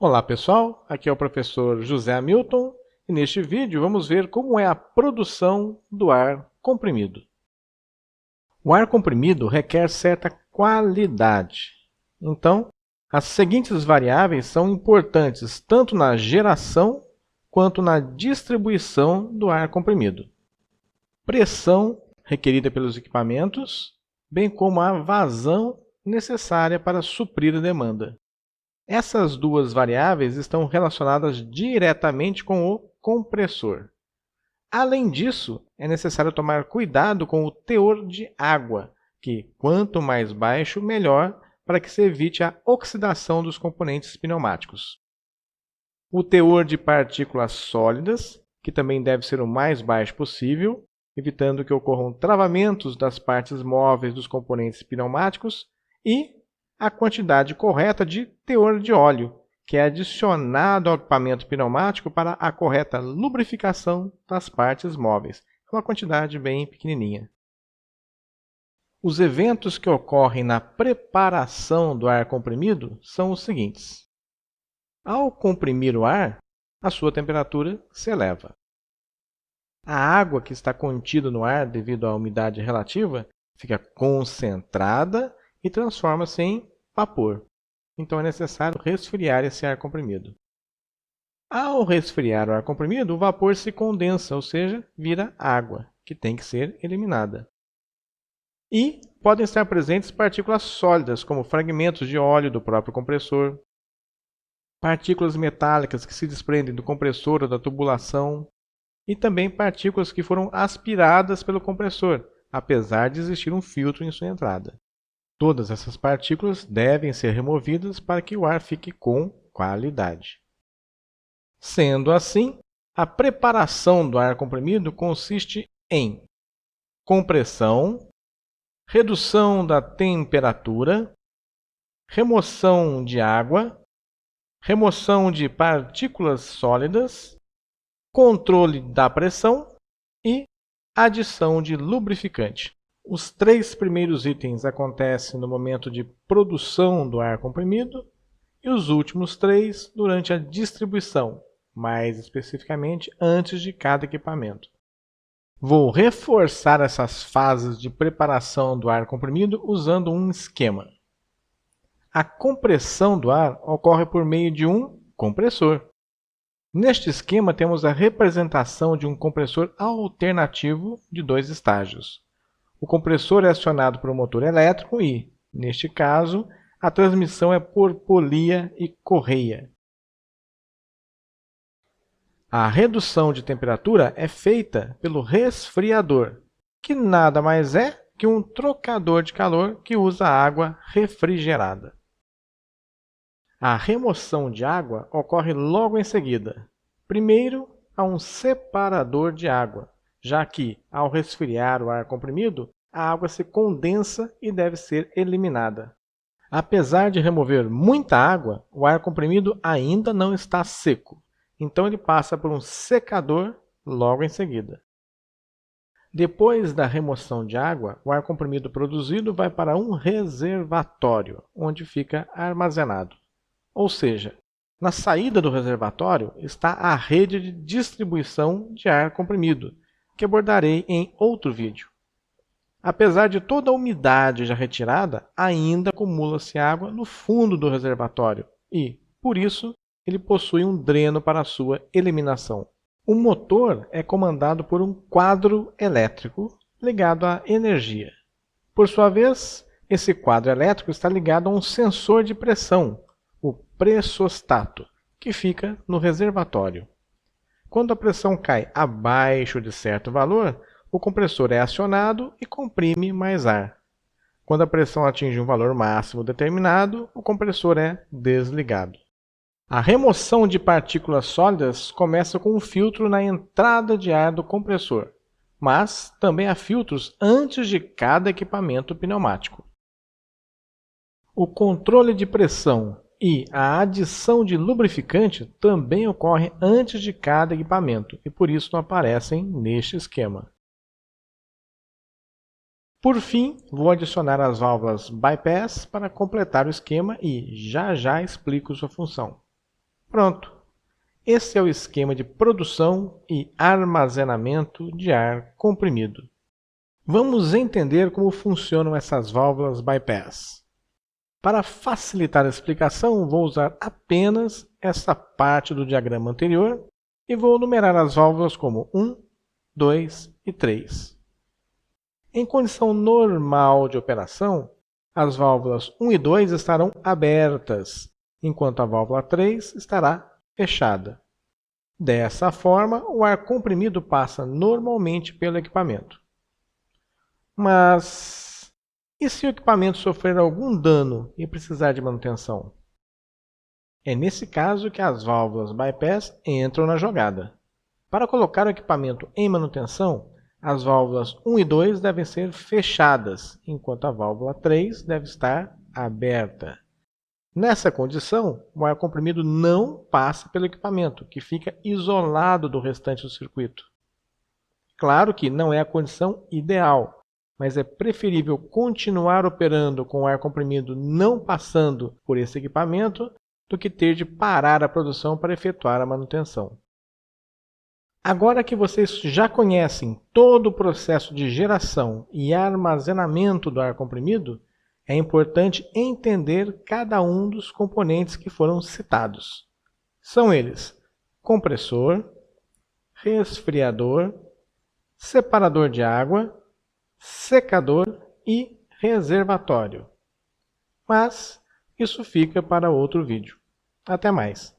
Olá pessoal, aqui é o professor José Hamilton e neste vídeo vamos ver como é a produção do ar comprimido. O ar comprimido requer certa qualidade, então as seguintes variáveis são importantes tanto na geração quanto na distribuição do ar comprimido. Pressão requerida pelos equipamentos, bem como a vazão necessária para suprir a demanda. Essas duas variáveis estão relacionadas diretamente com o compressor. Além disso, é necessário tomar cuidado com o teor de água, que quanto mais baixo, melhor, para que se evite a oxidação dos componentes pneumáticos. O teor de partículas sólidas, que também deve ser o mais baixo possível, evitando que ocorram travamentos das partes móveis dos componentes pneumáticos, e a quantidade correta de teor de óleo, que é adicionado ao equipamento pneumático para a correta lubrificação das partes móveis. É uma quantidade bem pequenininha. Os eventos que ocorrem na preparação do ar comprimido são os seguintes. Ao comprimir o ar, a sua temperatura se eleva. A água que está contida no ar devido à umidade relativa fica concentrada e transforma-se em vapor. Então é necessário resfriar esse ar comprimido. Ao resfriar o ar comprimido, o vapor se condensa, ou seja, vira água, que tem que ser eliminada. E podem estar presentes partículas sólidas, como fragmentos de óleo do próprio compressor, partículas metálicas que se desprendem do compressor ou da tubulação, e também partículas que foram aspiradas pelo compressor, apesar de existir um filtro em sua entrada. Todas essas partículas devem ser removidas para que o ar fique com qualidade. Sendo assim, a preparação do ar comprimido consiste em compressão, redução da temperatura, remoção de água, remoção de partículas sólidas, controle da pressão e adição de lubrificante. Os três primeiros itens acontecem no momento de produção do ar comprimido e os últimos três durante a distribuição, mais especificamente antes de cada equipamento. Vou reforçar essas fases de preparação do ar comprimido usando um esquema. A compressão do ar ocorre por meio de um compressor. Neste esquema temos a representação de um compressor alternativo de dois estágios. O compressor é acionado por um motor elétrico e, neste caso, a transmissão é por polia e correia. A redução de temperatura é feita pelo resfriador, que nada mais é que um trocador de calor que usa água refrigerada. A remoção de água ocorre logo em seguida. Primeiro, há um separador de água, já que, ao resfriar o ar comprimido, a água se condensa e deve ser eliminada. Apesar de remover muita água, o ar comprimido ainda não está seco, então ele passa por um secador logo em seguida. Depois da remoção de água, o ar comprimido produzido vai para um reservatório, onde fica armazenado. Ou seja, na saída do reservatório está a rede de distribuição de ar comprimido, que abordarei em outro vídeo. Apesar de toda a umidade já retirada, ainda acumula-se água no fundo do reservatório e, por isso, ele possui um dreno para a sua eliminação. O motor é comandado por um quadro elétrico ligado à energia. Por sua vez, esse quadro elétrico está ligado a um sensor de pressão, o pressostato, que fica no reservatório. Quando a pressão cai abaixo de certo valor, o compressor é acionado e comprime mais ar. Quando a pressão atinge um valor máximo determinado, o compressor é desligado. A remoção de partículas sólidas começa com um filtro na entrada de ar do compressor, mas também há filtros antes de cada equipamento pneumático. O controle de pressão e a adição de lubrificante também ocorrem antes de cada equipamento e por isso não aparecem neste esquema. Por fim, vou adicionar as válvulas bypass para completar o esquema e já já explico sua função. Pronto! Esse é o esquema de produção e armazenamento de ar comprimido. Vamos entender como funcionam essas válvulas bypass. Para facilitar a explicação, vou usar apenas essa parte do diagrama anterior e vou numerar as válvulas como 1, 2 e 3. Em condição normal de operação, as válvulas 1 e 2 estarão abertas, enquanto a válvula 3 estará fechada. Dessa forma, o ar comprimido passa normalmente pelo equipamento. Mas e se o equipamento sofrer algum dano e precisar de manutenção? É nesse caso que as válvulas bypass entram na jogada. Para colocar o equipamento em manutenção, as válvulas 1 e 2 devem ser fechadas, enquanto a válvula 3 deve estar aberta. Nessa condição, o ar comprimido não passa pelo equipamento, que fica isolado do restante do circuito. Claro que não é a condição ideal, mas é preferível continuar operando com o ar comprimido não passando por esse equipamento do que ter de parar a produção para efetuar a manutenção. Agora que vocês já conhecem todo o processo de geração e armazenamento do ar comprimido, é importante entender cada um dos componentes que foram citados. São eles: compressor, resfriador, separador de água, secador e reservatório. Mas isso fica para outro vídeo. Até mais!